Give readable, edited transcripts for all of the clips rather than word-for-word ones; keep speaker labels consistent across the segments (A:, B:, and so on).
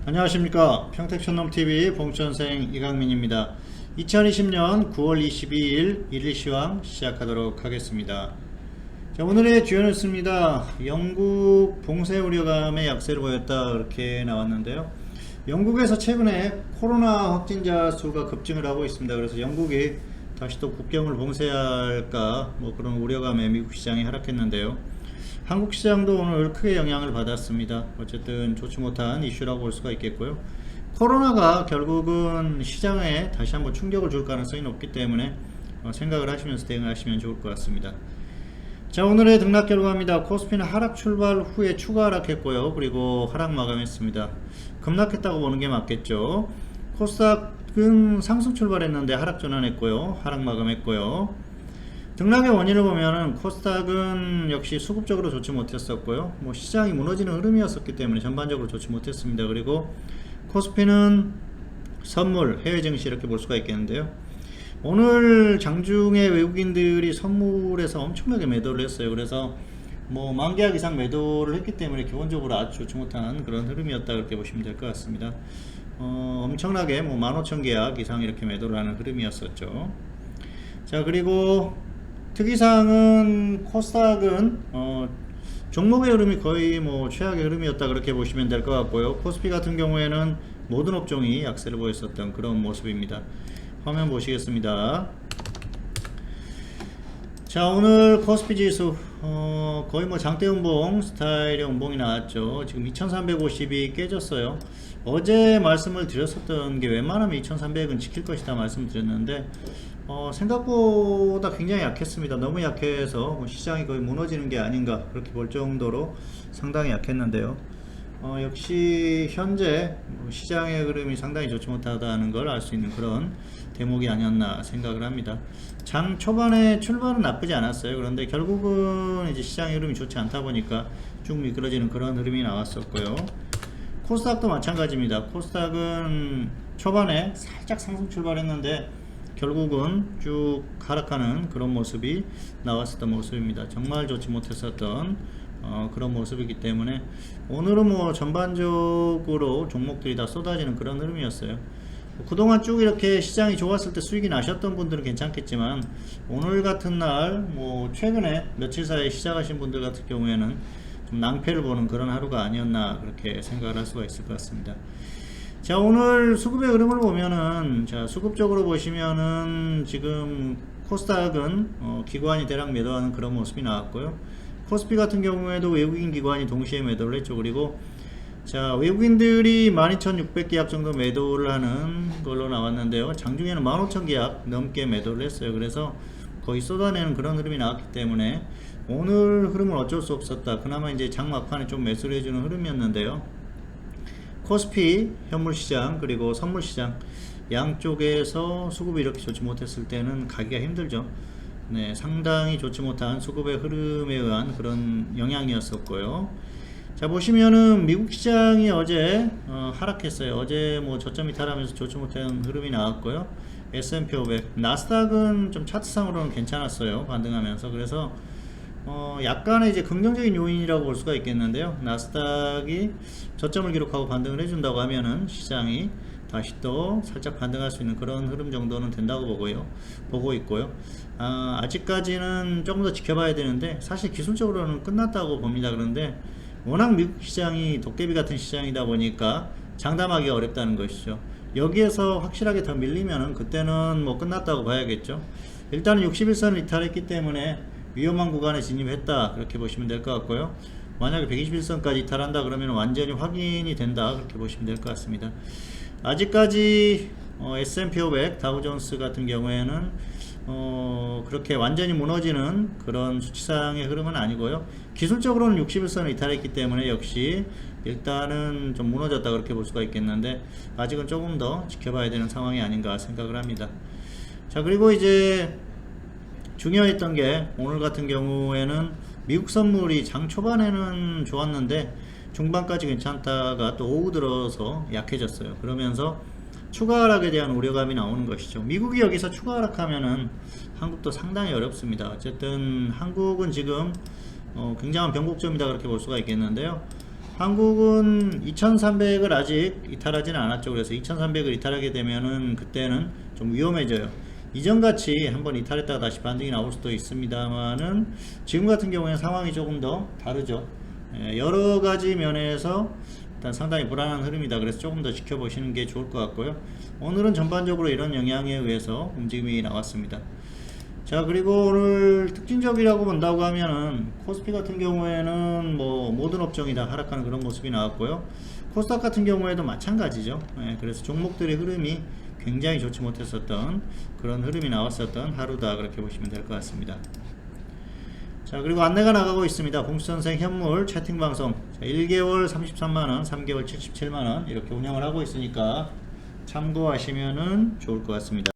A: 안녕하십니까. 평택촌놈TV 봉천생 이강민입니다. 2020년 9월 22일 일일시황 시작하도록 하겠습니다. 자, 오늘의 주요 뉴스입니다. 영국 봉쇄 우려감의 약세를 보였다 이렇게 나왔는데요. 영국에서 최근에 코로나 확진자 수가 급증을 하고 있습니다. 그래서 영국이 다시 또 국경을 봉쇄할까 그런 우려감에 미국 시장이 하락했는데요. 한국 시장도 오늘 크게 영향을 받았습니다. 어쨌든 좋지 못한 이슈라고 볼 수가 있겠고요. 코로나가 결국은 시장에 다시 한번 충격을 줄 가능성이 높기 때문에 생각을 하시면서 대응하시면 좋을 것 같습니다. 자, 오늘의 등락 결과입니다. 코스피는 하락 출발 후에 추가 하락했고요. 그리고 하락 마감했습니다. 급락했다고 보는 게 맞겠죠. 코스닥은 상승 출발했는데 하락 전환했고요. 하락 마감했고요. 등락의 원인을 보면은 코스닥은 역시 수급적으로 좋지 못했었고요. 시장이 무너지는 흐름이었었기 때문에 전반적으로 좋지 못했습니다. 그리고 코스피는 선물, 해외 증시 이렇게 볼 수가 있겠는데요. 오늘 장중에 외국인들이 선물에서 엄청나게 매도를 했어요. 그래서 만계약 이상 매도를 했기 때문에 기본적으로 아주 좋지 못한 그런 흐름이었다 그렇게 보시면 될 것 같습니다. 엄청나게 15,000계약 이상 이렇게 매도를 하는 흐름이었었죠. 자, 그리고 특이사항은 코스닥은 종목의 흐름이 거의 최악의 흐름이었다 그렇게 보시면 될 것 같고요. 코스피 같은 경우에는 모든 업종이 약세를 보였었던 그런 모습입니다. 화면 보시겠습니다. 자, 오늘 코스피 지수 거의 장대 음봉 스타일의 음봉이 나왔죠. 지금 2350이 깨졌어요. 어제 말씀을 드렸었던 게 웬만하면 2300은 지킬 것이다 말씀드렸는데 생각보다 굉장히 약했습니다. 너무 약해서 시장이 거의 무너지는 게 아닌가 그렇게 볼 정도로 상당히 약했는데요. 역시 현재 시장의 흐름이 상당히 좋지 못하다는 걸 알 수 있는 그런 대목이 아니었나 생각을 합니다. 장 초반에 출발은 나쁘지 않았어요. 그런데 결국은 이제 시장의 흐름이 좋지 않다 보니까 쭉 미끄러지는 그런 흐름이 나왔었고요. 코스닥도 마찬가지입니다. 코스닥은 초반에 살짝 상승 출발했는데 결국은 쭉 하락하는 그런 모습이 나왔었던 모습입니다. 정말 좋지 못했었던 그런 모습이기 때문에 오늘은 전반적으로 종목들이 다 쏟아지는 그런 흐름이었어요. 그동안 쭉 이렇게 시장이 좋았을 때 수익이 나셨던 분들은 괜찮겠지만 오늘 같은 날 최근에 며칠 사이에 시작하신 분들 같은 경우에는 좀 낭패를 보는 그런 하루가 아니었나 그렇게 생각을 할 수가 있을 것 같습니다. 자, 오늘 수급의 흐름을 보면은 수급적으로 보시면은 지금 코스닥은 기관이 대량 매도하는 그런 모습이 나왔고요. 코스피 같은 경우에도 외국인 기관이 동시에 매도를 했죠. 그리고 외국인들이 12,600계약 정도 매도를 하는 걸로 나왔는데요. 장중에는 15,000계약 넘게 매도를 했어요. 그래서 거의 쏟아내는 그런 흐름이 나왔기 때문에 오늘 흐름은 어쩔 수 없었다. 그나마 이제 장 막판에 좀 매수를 해주는 흐름이었는데요. 코스피, 현물시장, 그리고 선물시장 양쪽에서 수급이 이렇게 좋지 못했을 때는 가기가 힘들죠. 네, 상당히 좋지 못한 수급의 흐름에 의한 그런 영향이었었고요. 자, 보시면은 미국 시장이 어제 하락했어요. 어제 저점 이탈하면서 좋지 못한 흐름이 나왔고요. S&P 500, 나스닥은 좀 차트상으로는 괜찮았어요. 반등하면서. 그래서 약간의 이제 긍정적인 요인이라고 볼 수가 있겠는데요. 나스닥이 저점을 기록하고 반등을 해준다고 하면은 시장이 다시 또 살짝 반등할 수 있는 그런 흐름 정도는 된다고 보고 있고요. 아직까지는 조금 더 지켜봐야 되는데 사실 기술적으로는 끝났다고 봅니다. 그런데 워낙 미국 시장이 도깨비 같은 시장이다 보니까 장담하기가 어렵다는 것이죠. 여기에서 확실하게 더 밀리면은 그때는 끝났다고 봐야겠죠. 일단은 61선을 이탈했기 때문에 위험한 구간에 진입했다 그렇게 보시면 될 것 같고요. 만약에 121선까지 이탈한다 그러면 완전히 확인이 된다 그렇게 보시면 될 것 같습니다. 아직까지 S&P 500 다우존스 같은 경우에는 그렇게 완전히 무너지는 그런 수치상의 흐름은 아니고요. 기술적으로는 61선을 이탈했기 때문에 역시 일단은 좀 무너졌다 그렇게 볼 수가 있겠는데 아직은 조금 더 지켜봐야 되는 상황이 아닌가 생각을 합니다. 자, 그리고 이제 중요했던 게 오늘 같은 경우에는 미국 선물이 장 초반에는 좋았는데 중반까지 괜찮다가 또 오후 들어서 약해졌어요. 그러면서 추가 하락에 대한 우려감이 나오는 것이죠. 미국이 여기서 추가 하락하면은 한국도 상당히 어렵습니다. 어쨌든 한국은 지금 굉장한 변곡점이다 그렇게 볼 수가 있겠는데요. 한국은 2300을 아직 이탈하지는 않았죠. 그래서 2300을 이탈하게 되면은 그때는 좀 위험해져요. 이전같이 한번 이탈했다가 다시 반등이 나올 수도 있습니다만은 지금 같은 경우에는 상황이 조금 더 다르죠. 여러 가지 면에서 일단 상당히 불안한 흐름이다. 그래서 조금 더 지켜보시는 게 좋을 것 같고요. 오늘은 전반적으로 이런 영향에 의해서 움직임이 나왔습니다. 자, 그리고 오늘 특징적이라고 본다고 하면은 코스피 같은 경우에는 뭐 모든 업종이 다 하락하는 그런 모습이 나왔고요. 코스닥 같은 경우에도 마찬가지죠. 그래서 종목들의 흐름이 굉장히 좋지 못했었던 그런 흐름이 나왔었던 하루다, 그렇게 보시면 될 것 같습니다. 자, 그리고 안내가 나가고 있습니다. 봉수선생 현물 채팅방송 1개월 33만원, 3개월 77만원 이렇게 운영을 하고 있으니까 참고하시면 좋을 것 같습니다.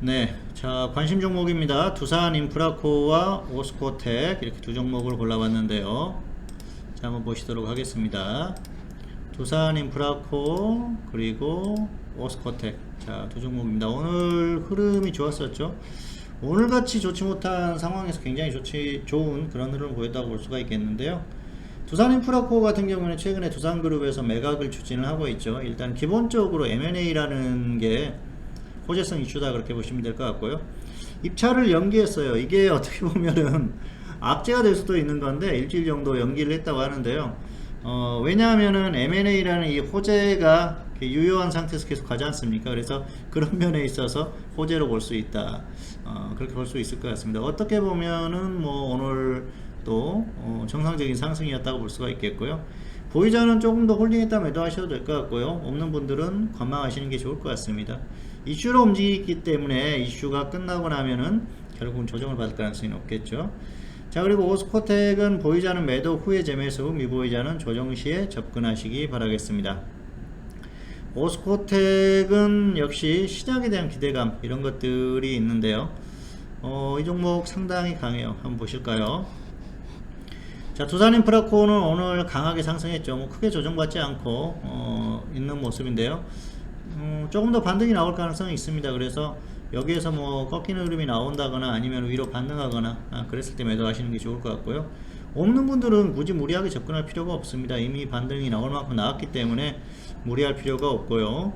A: 네, 자, 관심 종목입니다. 두산 인프라코어와 오스코텍 이렇게 두 종목을 골라봤는데요. 자, 한번 보시도록 하겠습니다. 두산 인프라코어 그리고 오스코텍, 자, 두 종목입니다. 오늘 흐름이 좋았었죠. 오늘같이 좋지 못한 상황에서 굉장히 좋은 그런 흐름을 보였다고 볼 수가 있겠는데요. 두산 인프라코어 같은 경우는 최근에 두산그룹에서 매각을 추진을 하고 있죠. 일단 기본적으로 M&A라는 게 호재성 이슈다, 그렇게 보시면 될 것 같고요. 입찰을 연기했어요. 이게 어떻게 보면은 악재가 될 수도 있는 건데 일주일 정도 연기를 했다고 하는데요. 왜냐하면은 M&A라는 이 호재가 유효한 상태에서 계속 가지 않습니까? 그래서 그런 면에 있어서 호재로 볼 수 있다. 그렇게 볼 수 있을 것 같습니다. 어떻게 보면은 뭐 오늘 또 정상적인 상승이었다고 볼 수가 있겠고요. 보유자는 조금 더 홀딩했다 매도하셔도 될 것 같고요. 없는 분들은 관망하시는 게 좋을 것 같습니다. 이슈로 움직이기 때문에 이슈가 끝나고 나면은 결국은 조정을 받을 가능성이 높겠죠. 자, 그리고 오스코텍은 보유자는 매도 후에 재매수, 미보유자는 조정 시에 접근하시기 바라겠습니다. 오스코텍은 역시 시장에 대한 기대감 이런 것들이 있는데요. 이 종목 상당히 강해요. 한번 보실까요? 자, 두산인프라코어는 오늘 강하게 상승했죠. 뭐 크게 조정받지 않고 있는 모습인데요. 조금 더 반등이 나올 가능성이 있습니다. 그래서 여기에서 뭐 꺾이는 흐름이 나온다거나 아니면 위로 반등하거나 그랬을 때 매도하시는 게 좋을 것 같고요. 없는 분들은 굳이 무리하게 접근할 필요가 없습니다. 이미 반등이 나올 만큼 나왔기 때문에 무리할 필요가 없고요.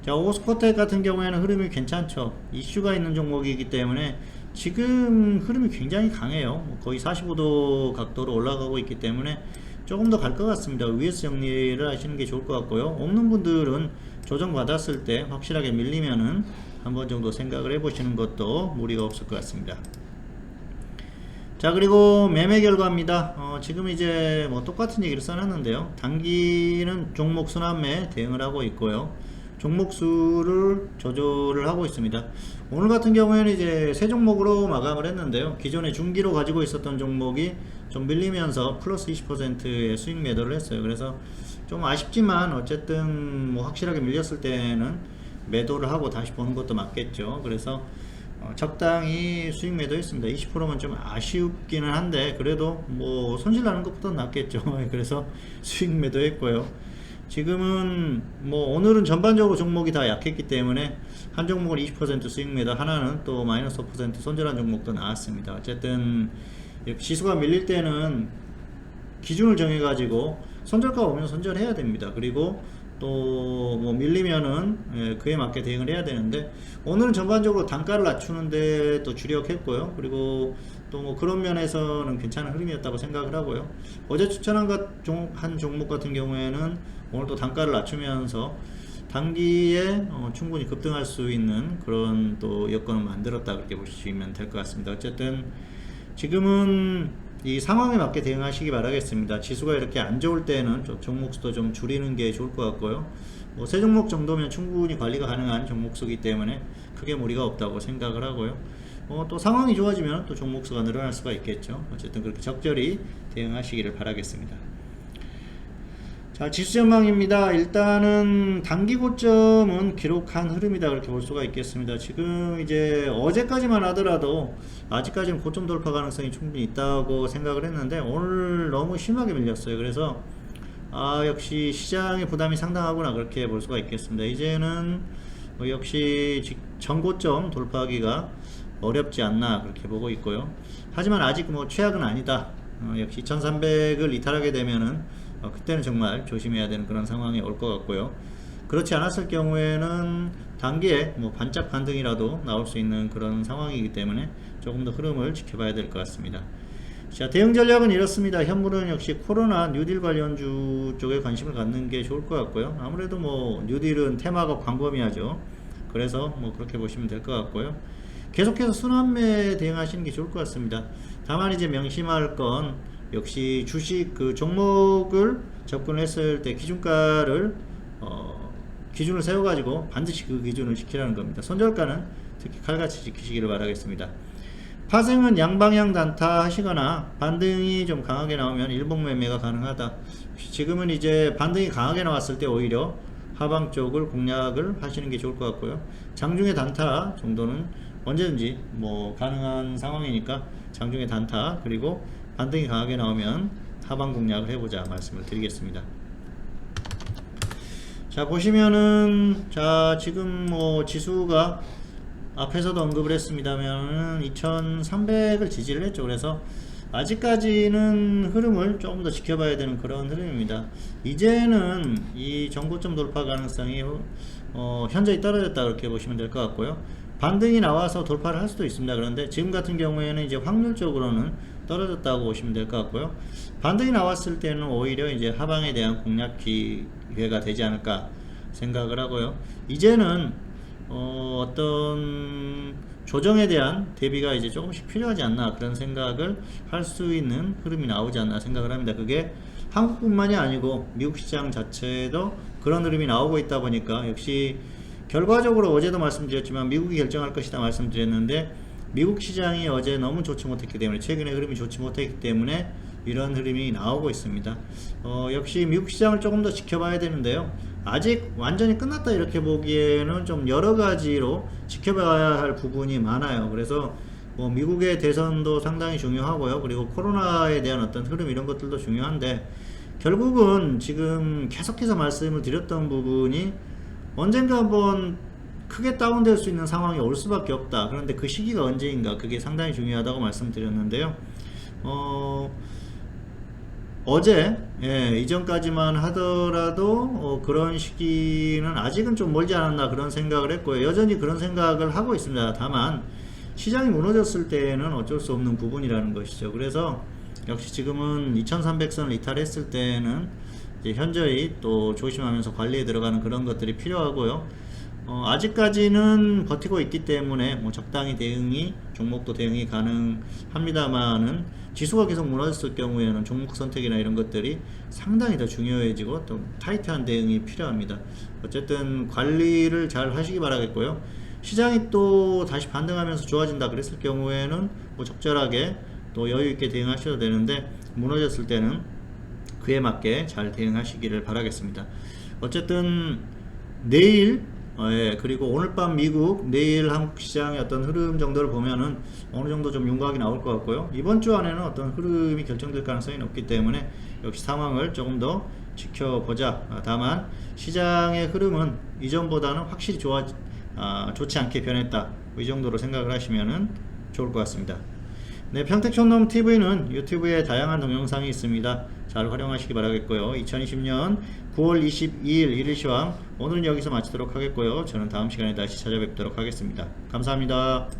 A: 자, 오스코텍 같은 경우에는 흐름이 괜찮죠. 이슈가 있는 종목이기 때문에 지금 흐름이 굉장히 강해요. 거의 45도 각도로 올라가고 있기 때문에 조금 더 갈 것 같습니다. 위에서 정리를 하시는 게 좋을 것 같고요. 없는 분들은 조정 받았을 때 확실하게 밀리면은 한 번 정도 생각을 해보시는 것도 무리가 없을 것 같습니다. 자, 그리고 매매 결과입니다. 지금 이제 뭐 똑같은 얘기를 써놨는데요. 단기는 종목 순환매 대응을 하고 있고요. 종목 수를 조절을 하고 있습니다. 오늘 같은 경우에는 이제 세 종목으로 마감을 했는데요. 기존에 중기로 가지고 있었던 종목이 좀 밀리면서 플러스 20%의 수익 매도를 했어요. 그래서 좀 아쉽지만 어쨌든 뭐 확실하게 밀렸을 때는 매도를 하고 다시 보는 것도 맞겠죠. 그래서 적당히 수익 매도했습니다. 20%면 좀 아쉽기는 한데 그래도 뭐 손실 나는 것보다 낫겠죠. 그래서 수익 매도했고요. 지금은 뭐 오늘은 전반적으로 종목이 다 약했기 때문에 한 종목은 20% 수익 매도, 하나는 또 마이너스 5% 손절한 종목도 나왔습니다. 어쨌든 지수가 밀릴 때는 기준을 정해 가지고 손절가 오면 손절해야 됩니다. 그리고 또 뭐 밀리면은 그에 맞게 대응을 해야 되는데 오늘은 전반적으로 단가를 낮추는데 또 주력했고요. 그리고 또 뭐 그런 면에서는 괜찮은 흐름이었다고 생각을 하고요. 어제 추천한 한 종목 같은 경우에는 오늘 또 단가를 낮추면서 단기에 충분히 급등할 수 있는 그런 또 여건을 만들었다, 그렇게 보시면 될 것 같습니다. 어쨌든 지금은 이 상황에 맞게 대응하시기 바라겠습니다. 지수가 이렇게 안 좋을 때는 종목수도 좀 줄이는 게 좋을 것 같고요. 뭐 세 종목 정도면 충분히 관리가 가능한 종목수이기 때문에 크게 무리가 없다고 생각을 하고요. 또 상황이 좋아지면 또 종목수가 늘어날 수가 있겠죠. 어쨌든 그렇게 적절히 대응하시기를 바라겠습니다. 자, 지수 전망입니다. 일단은 단기 고점은 기록한 흐름이다, 그렇게 볼 수가 있겠습니다. 지금 이제 어제까지만 하더라도 아직까지는 고점 돌파 가능성이 충분히 있다고 생각을 했는데 오늘 너무 심하게 밀렸어요. 그래서 역시 시장의 부담이 상당하구나 그렇게 볼 수가 있겠습니다. 이제는 역시 전고점 돌파하기가 어렵지 않나 그렇게 보고 있고요. 하지만 아직 최악은 아니다. 역시 2300을 이탈하게 되면은 그때는 정말 조심해야 되는 그런 상황이 올 것 같고요. 그렇지 않았을 경우에는 단기에 반짝 반등이라도 나올 수 있는 그런 상황이기 때문에 조금 더 흐름을 지켜봐야 될 것 같습니다. 자, 대응 전략은 이렇습니다. 현물은 역시 코로나 뉴딜 관련주 쪽에 관심을 갖는 게 좋을 것 같고요. 아무래도 뉴딜은 테마가 광범위하죠. 그래서 그렇게 보시면 될 것 같고요. 계속해서 순환매에 대응하시는 게 좋을 것 같습니다. 다만 이제 명심할 건 역시 주식 그 종목을 접근했을 때 기준가를 기준을 세워가지고 반드시 그 기준을 지키라는 겁니다. 손절가는 특히 칼같이 지키시기를 바라겠습니다. 파생은 양방향 단타 하시거나 반등이 좀 강하게 나오면 일봉 매매가 가능하다. 지금은 이제 반등이 강하게 나왔을 때 오히려 하방 쪽을 공략을 하시는 게 좋을 것 같고요. 장중의 단타 정도는 언제든지 가능한 상황이니까 장중의 단타 그리고 반등이 강하게 나오면 하방 공략을 해보자 말씀을 드리겠습니다. 자, 보시면은 지금 지수가 앞에서도 언급을 했습니다면 2300을 지지를 했죠. 그래서 아직까지는 흐름을 조금 더 지켜봐야 되는 그런 흐름입니다. 이제는 이 전고점 돌파 가능성이 현저히 떨어졌다 그렇게 보시면 될 것 같고요. 반등이 나와서 돌파를 할 수도 있습니다. 그런데 지금 같은 경우에는 이제 확률적으로는 떨어졌다고 보시면 될 것 같고요. 반등이 나왔을 때는 오히려 이제 하방에 대한 공략 기회가 되지 않을까 생각을 하고요. 이제는 어떤 조정에 대한 대비가 이제 조금씩 필요하지 않나 그런 생각을 할 수 있는 흐름이 나오지 않나 생각을 합니다. 그게 한국뿐만이 아니고 미국 시장 자체도 그런 흐름이 나오고 있다 보니까 역시 결과적으로 어제도 말씀드렸지만 미국이 결정할 것이다 말씀드렸는데 미국 시장이 어제 너무 좋지 못했기 때문에 최근에 흐름이 좋지 못했기 때문에 이런 흐름이 나오고 있습니다. 역시 미국 시장을 조금 더 지켜봐야 되는데요. 아직 완전히 끝났다 이렇게 보기에는 좀 여러 가지로 지켜봐야 할 부분이 많아요. 그래서 미국의 대선도 상당히 중요하고요. 그리고 코로나에 대한 어떤 흐름 이런 것들도 중요한데 결국은 지금 계속해서 말씀을 드렸던 부분이 언젠가 한번 크게 다운될 수 있는 상황이 올 수밖에 없다. 그런데 그 시기가 언제인가 그게 상당히 중요하다고 말씀드렸는데요. 어제 이전까지만 하더라도 그런 시기는 아직은 좀 멀지 않았나 그런 생각을 했고요. 여전히 그런 생각을 하고 있습니다. 다만 시장이 무너졌을 때는 어쩔 수 없는 부분이라는 것이죠. 그래서 역시 지금은 2300선을 이탈했을 때는 이제 현저히 또 조심하면서 관리에 들어가는 그런 것들이 필요하고요. 아직까지는 버티고 있기 때문에 적당히 대응이 종목도 대응이 가능합니다만은 지수가 계속 무너졌을 경우에는 종목 선택이나 이런 것들이 상당히 더 중요해지고 또 타이트한 대응이 필요합니다. 어쨌든 관리를 잘 하시기 바라겠고요. 시장이 또 다시 반등하면서 좋아진다 그랬을 경우에는 적절하게 또 여유있게 대응하셔도 되는데 무너졌을 때는 그에 맞게 잘 대응하시기를 바라겠습니다. 어쨌든 내일 그리고 오늘 밤 미국 내일 한국 시장의 어떤 흐름 정도를 보면은 어느 정도 좀 윤곽이 나올 것 같고요. 이번 주 안에는 어떤 흐름이 결정될 가능성이 높기 때문에 역시 상황을 조금 더 지켜보자. 다만 시장의 흐름은 이전보다는 확실히 좋지 않게 변했다. 이 정도로 생각을 하시면은 좋을 것 같습니다. 네, 평택촌놈 TV는 유튜브에 다양한 동영상이 있습니다. 잘 활용하시기 바라겠고요. 2020년 9월 22일 일일시황 오늘은 여기서 마치도록 하겠고요. 저는 다음 시간에 다시 찾아뵙도록 하겠습니다. 감사합니다.